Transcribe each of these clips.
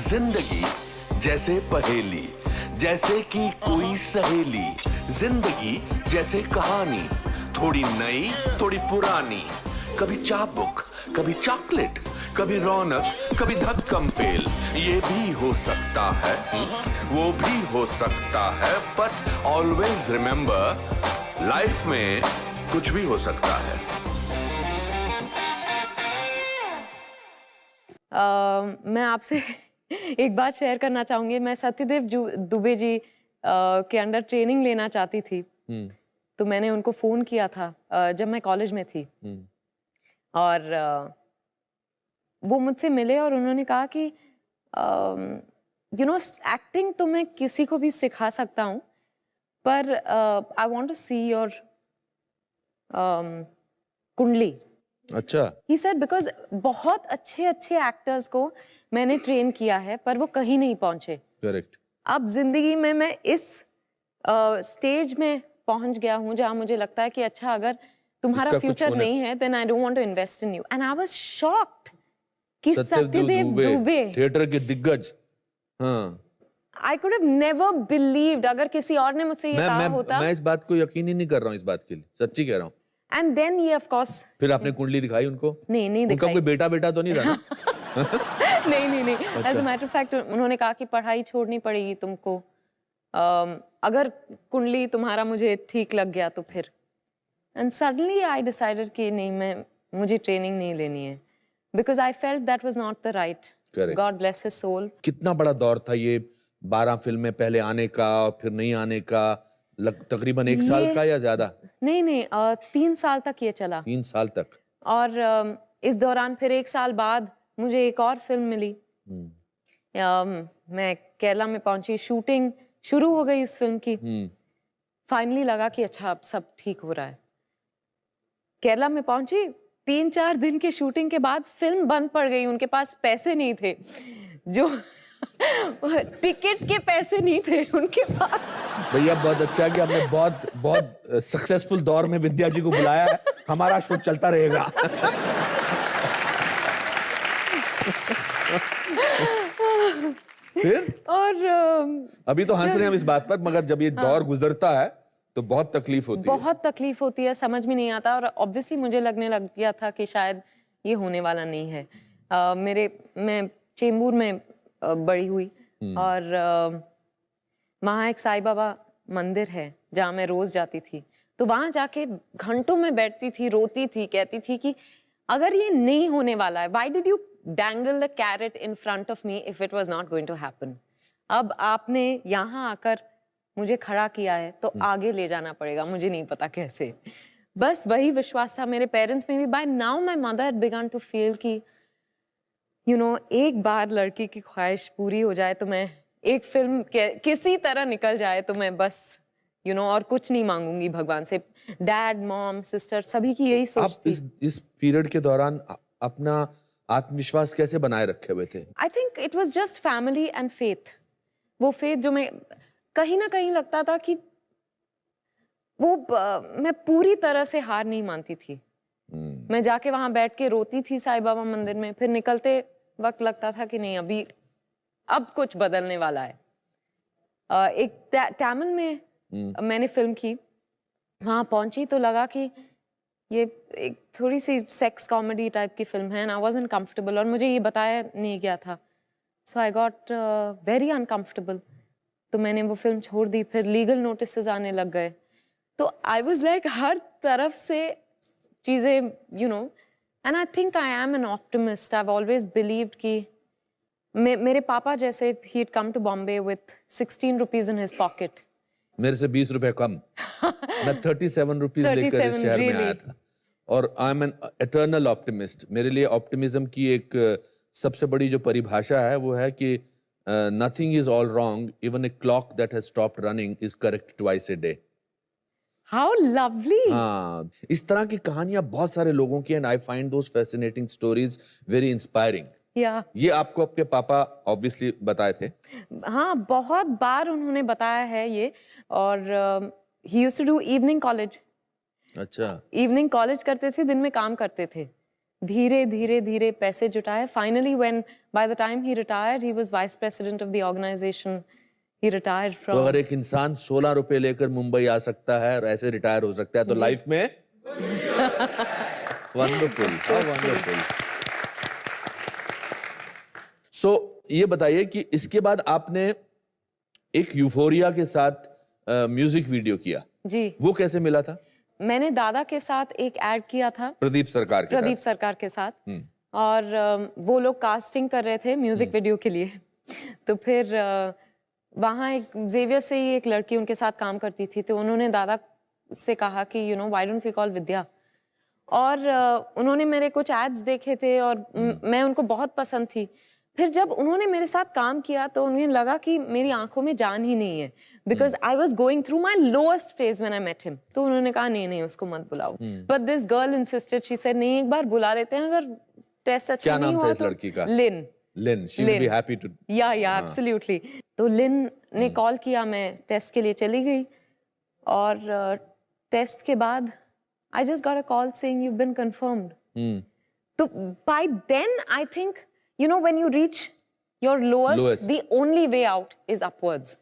जिंदगी जैसे पहेली, जैसे कि कोई सहेली। जिंदगी जैसे कहानी, थोड़ी नई थोड़ी पुरानी। कभी चाबुक, कभी चॉकलेट, कभी रौनक, कभी धक्कम पेल। ये भी हो सकता है, वो भी हो सकता है, बट ऑलवेज रिमेंबर, लाइफ में कुछ भी हो सकता है। मैं आपसे एक बात शेयर करना चाहूंगी। मैं सत्यदेव दुबे जी के अंडर ट्रेनिंग लेना चाहती थी। तो मैंने उनको फोन किया था जब मैं कॉलेज में थी। और वो मुझसे मिले और उन्होंने कहा कि एक्टिंग तो मैं किसी को भी सिखा सकता हूँ, पर I want to see your kundli. अच्छा। ही सेड बिकॉज बहुत अच्छे अच्छे एक्टर्स को मैंने ट्रेन किया है, पर वो कहीं नहीं पहुंचे। करेक्ट। अब जिंदगी में मैं इस स्टेज में पहुंच गया हूं जहां मुझे लगता है कि अच्छा, अगर तुम्हारा फ्यूचर नहीं है, then I don't want to invest in you. And I was shocked कि सत्यदेव दुबे थिएटर के दिग्गज। हाँ, I could have never believed, अगर किसी और ने मुझसे ये कहा होता। मैं इस बात को यकीन ही नहीं कर रहा हूँ, इस बात के लिए सच्ची कह रहा हूँ। एंड देन ये ऑफ कोर्स। फिर आपने कुंडली दिखाई उनको? नहीं उनका दिखाई। कोई बेटा तो नहीं था ना? नहीं। अच्छा। As a matter of fact उन्होंने कहा कि पढ़ाई छोड़नी पड़ेगी तुमको, अगर कुंडली तुम्हारा मुझे ठीक लग गया तो फिर। एंड सडनली आई डिसाइडेड कि नहीं, मुझे ट्रेनिंग नहीं लेनी है, because I felt that was not the right. God bless his soul. कितना बड़ा दौर था ये, 12 फिल्में पहले आने का, फिर नहीं आने का, तकरीबन 1 साल का या ज्यादा? नहीं 3 साल तक ये चला। 3 साल तक। और इस दौरान फिर 1 साल बाद मुझे एक और फिल्म मिली। मैं केरला में पहुंची, शूटिंग शुरू हो गई उस फिल्म की। फाइनली लगा कि अच्छा, अब सब ठीक हो रहा है। केरला में पहुंची, 3-4 दिन के शूटिंग के बाद फिल्म बंद पड़ गई। उनके पास पैसे नहीं थे, जो टिकट के पैसे नहीं थे उनके पास। भैया बहुत अच्छा है कि हमने बहुत सक्सेसफुल दौर में विद्या जी को बुलाया है। हमारा शो चलता रहेगा। फिर और अभी तो हंस रहे हैं हम इस बात पर, मगर जब ये दौर गुजरता है तो बहुत तकलीफ होती है। बहुत तकलीफ होती है, समझ में नहीं आता। और ऑब्वियसली मुझे लगने लग गया था कि शायद ये होने वाला नहीं है। मैं चेंबूर में बड़ी हुई, और वहाँ एक साईं बाबा मंदिर है जहाँ मैं रोज जाती थी। तो वहाँ जाके घंटों में बैठती थी, रोती थी, कहती थी कि अगर ये नहीं होने वाला है, why did you dangle the carrot in front of me if it was not going to happen. अब आपने यहाँ आकर मुझे खड़ा किया है तो आगे ले जाना पड़ेगा, मुझे नहीं पता कैसे। बस वही विश्वास था मेरे पेरेंट्स में भी। By now my mother had begun to feel कि एक बार लड़की की ख्वाहिश पूरी हो जाए तो मैं, एक फिल्म किसी तरह निकल जाए तो मैं बस और कुछ नहीं मांगूंगी भगवान से। डैड, मॉम, सिस्टर, सभी की यही सोच थी। इस पीरियड के दौरान अपना आत्मविश्वास कैसे बनाए रखे हुए थे? I think it was just family and faith. वो फेथ जो मैं कहीं ना कहीं लगता था कि वो मैं पूरी तरह से हार नहीं मानती थी। मैं जाके वहां बैठ के रोती थी साईं बाबा मंदिर में, फिर निकलते वक्त लगता था कि नहीं, अब कुछ बदलने वाला है। एक तमिल में मैंने फिल्म की, वहां पहुंची तो लगा कि ये एक थोड़ी सी सेक्स कॉमेडी टाइप की फिल्म है, एंड आई वाज़न्ट कंफर्टेबल, और मुझे ये बताया नहीं गया था। सो आई गॉट वेरी अनकंफर्टेबल। तो मैंने वो फिल्म छोड़ दी। फिर लीगल नोटिसेस आने लग गए। तो आई वाज लाइक हर तरफ से चीज़ें and I think I am an optimist. I have always believed कि मेरे पापा जैसे, he had come to Bombay with 16 rupees in his pocket. मेरे से 20 रुपए कम। मैं 37 रुपीज लेकर इस शहर में आया था। और I am an eternal optimist. मेरे लिए ऑप्टिमिज्म की एक सबसे बड़ी जो परिभाषा है वो है कि nothing is all wrong, even a clock that has stopped running is correct twice a day. How lovely! हाँ, इस तरह की कहानियां बहुत सारे लोगों की, and I find those fascinating stories very inspiring. Yeah. ये आपको आपके पापा obviously बताए थे? हाँ, बहुत बार उन्होंने बताया है ये। और he used to do evening college. अच्छा। इवनिंग कॉलेज करते थे, दिन में काम करते थे। धीरे धीरे धीरे पैसे जुटाए. Finally, when by the time he retired, he was vice president of the organization. He retired तो from. अगर एक इंसान 16 रुपए लेकर मुंबई आ सकता है और ऐसे रिटायर हो सकता है तो लाइफ में वंडरफुल, वंडरफुल. सो ये बताइए कि इसके बाद आपने एक यूफोरिया के साथ म्यूजिक वीडियो किया. जी. वो कैसे मिला था? मैंने दादा के साथ एक ऐड किया था. प्रदीप सरकार के प्रदीप साथ. सरकार के साथ. और वो लोग कास्टिंग कर रहे थे म्यूजिक वीडियो के लिए. तो फिर वहाँ एक जेवियर से ही एक लड़की उनके साथ काम करती थी. तो उन्होंने दादा से कहा कि you know why don't we call Vidya. और उन्होंने मेरे कुछ एड्स देखे थे और मैं उनको बहुत पसंद थी. फिर जब उन्होंने मेरे साथ काम किया तो उन्हें लगा कि मेरी आंखों में जान ही नहीं है. Because I was going through my lowest phase when I met him. तो उन्होंने कहा नहीं नहीं उसको मत बुलाओ. But this girl insisted. She said नहीं एक बार बुला लेते हैं, अगर टेस्ट अच्छा नहीं हुआ तो. क्या नाम था इस लड़की का? Lin. Lin. She will be happy to. Yeah absolutely. तो लिन ने कॉल किया, मैं टेस्ट के लिए चली गई और टेस्ट के बाद I just got a call saying you been confirmed. तो by then I think you know when you reach your lowest, the only way out is upwards.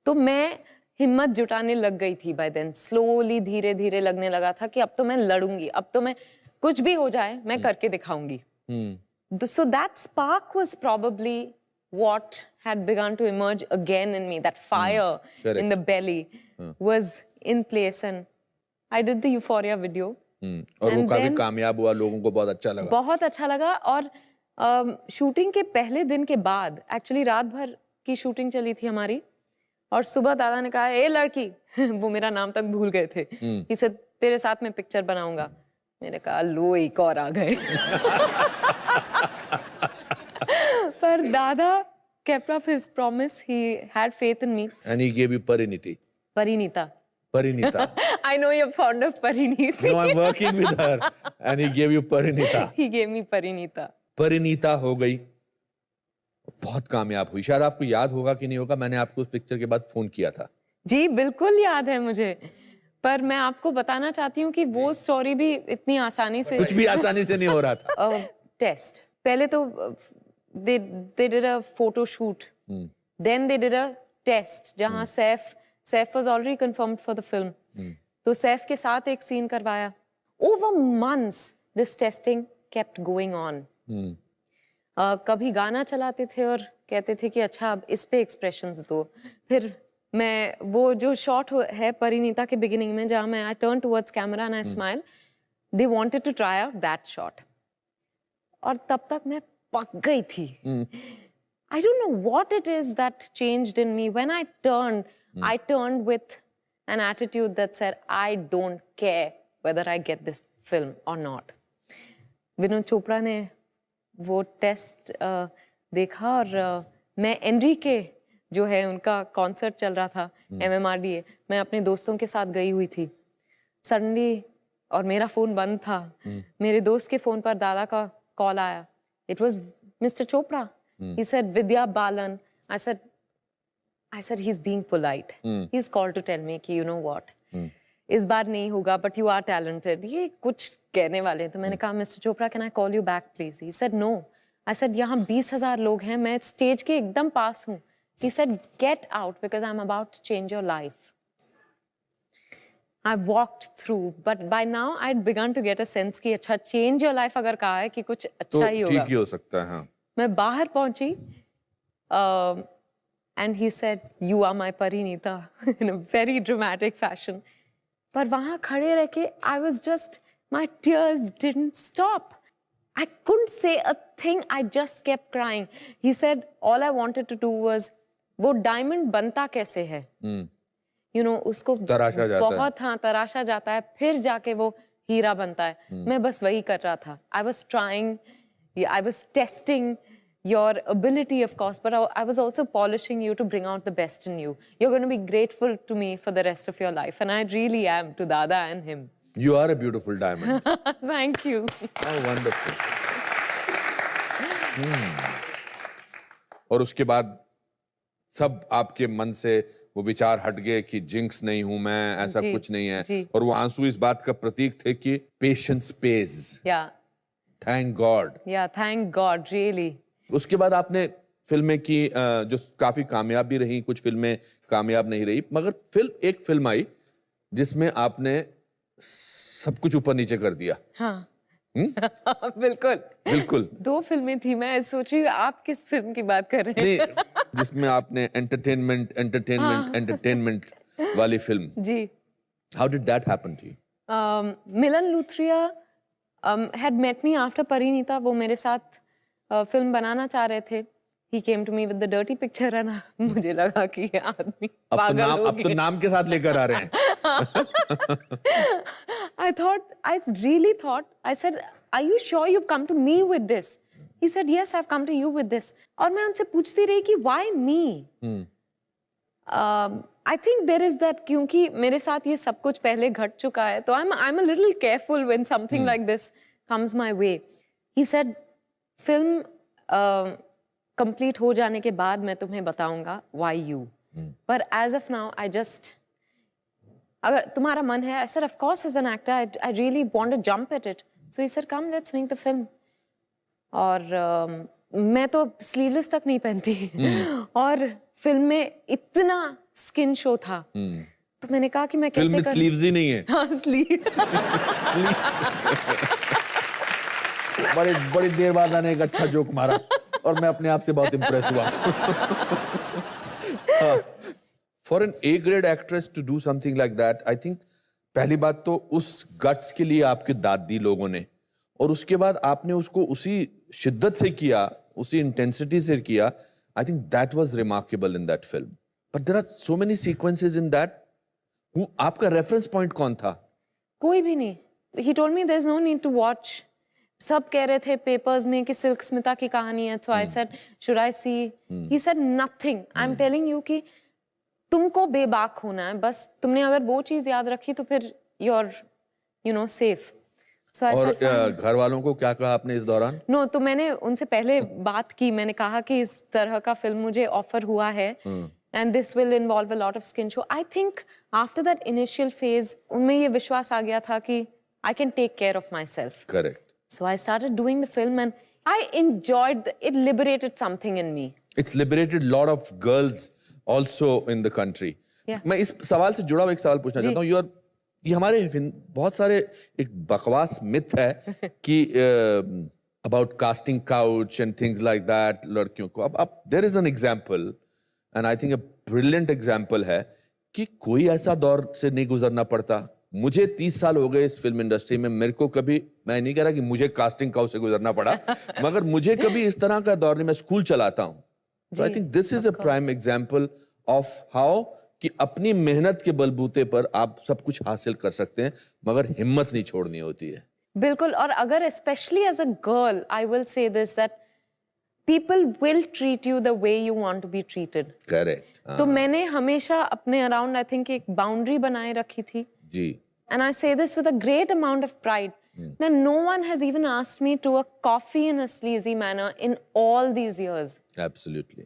तो मैं हिम्मत जुटाने लग गई थी by then. slowly धीरे धीरे लगने लगा था कि अब तो मैं लड़ूंगी, अब तो मैं कुछ भी हो जाए मैं करके दिखाऊंगी. So that spark was probably what had begun to emerge again in me. That fire in the belly was in place and I did the Euphoria video. और वो काफी कामयाब हुआ, लोगों को बहुत अच्छा लगा. बहुत अच्छा लगा. और शूटिंग के पहले दिन के बाद एक्चुअली रात भर की शूटिंग चली थी हमारी और सुबह दादा ने कहा ए लड़की वो मेरा नाम तक भूल गए थे. इसे तेरे साथ में पिक्चर बनाऊंगा. मैंने कहा लो एक और आ गए. पर दादा kept up his promise. He had faith in me. And he gave you Pariniti. Parinita. Parinita. I know you're fond of Pariniti. No, I'm working with her and he gave you Parinita. He gave me Parinita. परिनीता हो गई, बहुत कामयाब हुई. शायद आपको याद होगा कि नहीं होगा, मैंने आपको उस पिक्चर के बाद फोन किया था. जी बिल्कुल याद है मुझे. पर मैं आपको बताना चाहती हूँ कि वो स्टोरी भी इतनी आसानी से कुछ भी आसानी से नहीं हो रहा था. टेस्ट पहले तो they did a photo shoot. Then they did a test जहाँ Saif was already confirmed for the film. तो सैफ के साथ एक सीन करवाया. Over months this testing kept going on. कभी गाना चलाते थे और कहते थे कि अच्छा अब इस पे एक्सप्रेशंस दो. फिर मैं वो जो शॉट है परिणीता के बिगिनिंग में जहाँ मैं I turn towards camera and I smile, they wanted to try out that shot. और तब तक मैं पक गई थी. I don't know what it is that changed in me. When I turned with an attitude that said I don't care whether I get this film or not. Vinod Chopra ने वो test देखा और मैं एनरिके जो है उनका कॉन्सर्ट चल रहा था MMRDA, मैं अपने दोस्तों के साथ गई हुई थी. सडनली और मेरा फोन बंद था. मेरे दोस्त के फोन पर दादा का कॉल आया. It was mister Chopra. He said Vidya Balan. I said he's being polite. He's called to tell me कि you know what, इस बार नहीं होगा but you are talented. ये कुछ कहने वाले हैं. तो मैंने कहा mister Chopra can I call you back please? He said no. I said यहाँ 20,000 लोग हैं, मैं स्टेज के एकदम पास हूँ. He said get out because I'm about to change your life. I walked through but by now I'd begun to get a sense कि अच्छा change your life अगर कहा है कि कुछ अच्छा ही होगा. ठीक ही हो सकता है. हाँ. मैं बाहर पहुंची and he said you are my Parinita in a very dramatic fashion. पर वहाँ खड़े रह के I was just, my tears didn't stop. I couldn't say a thing. I just kept crying. He said all I wanted to do was वो diamond बनता कैसे है, you know, उसको तराशा जाता बहुत हाँ तराशा जाता है, फिर जाके वो हीरा बनता है. मैं बस वही कर रहा था. I was trying, I was testing your ability of course, but I was also polishing you to bring out the best in you. You're going to be grateful to me for the rest of your life and I really am, to Dada and him. You are a beautiful diamond. Thank you. Oh, wonderful. और उसके बाद सब आपके मन से वो विचार हट गए कि जिंक्स नहीं हूं मैं, ऐसा कुछ नहीं है. और वो आंसू इस बात का प्रतीक थे कि patience page. Yeah. Thank God. या थैंक गॉड रियली। उसके बाद आपने फिल्में की जो काफी कामयाब भी रही, कुछ फिल्में कामयाब नहीं रही, मगर एक फिल्म आई जिसमें आपने सब कुछ ऊपर नीचे कर दिया। हाँ बिल्कुल बिल्कुल। 2 फिल्में थी, मैं सोच रही हूँ आप किस फिल्म की बात कर रहे हैं। नहीं, जिसमें आपने एंटरटेनमेंट वाली फिल्म। जी। How did that happen to you? Milan Luthria had met me after Parineeta. वो मेरे साथ फिल्म बनाना चाह रहे थे। He came to me with the dirty picture and मुझे लगा कि ये आदमी पागल हो गया। अब तो नाम के साथ लेकर आ रहे हैं। I really thought, I said, are you sure you've come to me with this? He said, yes, I've come to you with this. और मैं उनसे पूछती रही कि why me? I think there is that, क्योंकि मेरे साथ ये सब कुछ पहले घट चुका है, तो I'm a little careful when something like this comes my way. He said, film complete हो जाने के बाद मैं तुम्हें बताऊंगा why you. पर as of now, I just, अगर तुम्हारा मन है, I said, of course, as an actor, I really want to jump at it. So he said, come, let's make the film. और मैं तो स्लीवलेस तक नहीं पहनती और फिल्म में इतना स्किन शो था, तो मैंने कहा कि मैं कैसे फिल्म में स्लीव्स ही नहीं है। हाँ, स्लीव। बड़ी देर बाद मैंने एक अच्छा जोक मारा और मैं अपने आप से बहुत इम्प्रेस हुआ। For an A grade actress to do something like that, I think पहली बात तो उस गट्स के लिए आपकी दाद दी लोगों ने, और उसके बाद आपने उसको उसी शिद्दत से किया, उसी इंटेंसिटी से किया। I think that was remarkable in that film. But there are so many sequences in that. आपका रेफरेंस पॉइंट कौन था? कोई भी नहीं। He told me there's no need to watch. सब कह रहे थे पेपर्स में कि सिल्क स्मिता की कहानी है, so I said, should I see? He said nothing. I'm telling you कि तुमको बेबाक होना है, बस तुमने अगर वो चीज याद रखी तो फिर you're, safe. So I और said, fine. घर वालों को क्या कहा आपने इस दौरान? No, तो मैंने उनसे पहले बात की, मैंने कहा कि इस तरह का फिल्म मुझे ऑफर हुआ है and this will involve a lot of skin show. I think after that initial phase, उनमें ये विश्वास आ गया था कि I can take care of myself. Correct. So I started doing the film and I enjoyed it. Liberated something in me. It's liberated a lot of girls also in the country. Yeah. मैं इस सवाल से जुड़ा हुआ एक सवाल पूछना चाहता हूँ। ये हमारे बहुत सारे एक बकवास मिथ है कि about casting couch and things like that लड़कियों को। अब there is an example and I think a brilliant example है कि कोई ऐसा दौर से नहीं गुजरना पड़ता। मुझे 30 साल हो गए इस फिल्म इंडस्ट्री में, मेरे को कभी, मैं नहीं कह रहा कि मुझे कास्टिंग काउच से गुजरना पड़ा, मगर मुझे कभी इस तरह का दौर नहीं। मैं स्कूल चलाता हूँ, तो I think this is a prime example of how कि अपनी मेहनत के बलबूते पर आप सब कुछ हासिल कर सकते हैं, मगर हिम्मत नहीं छोड़नी होती है। बिल्कुल। और अगर specially as a girl, I will say this that people will treat you the way you want to be treated. Correct. तो मैंने हमेशा अपने अराउंड आई थिंक एक बाउंड्री बनाए रखी थी जी। And I say this with a great amount of pride. That no one has even asked me to a coffee in a sleazy manner in all these years. Absolutely.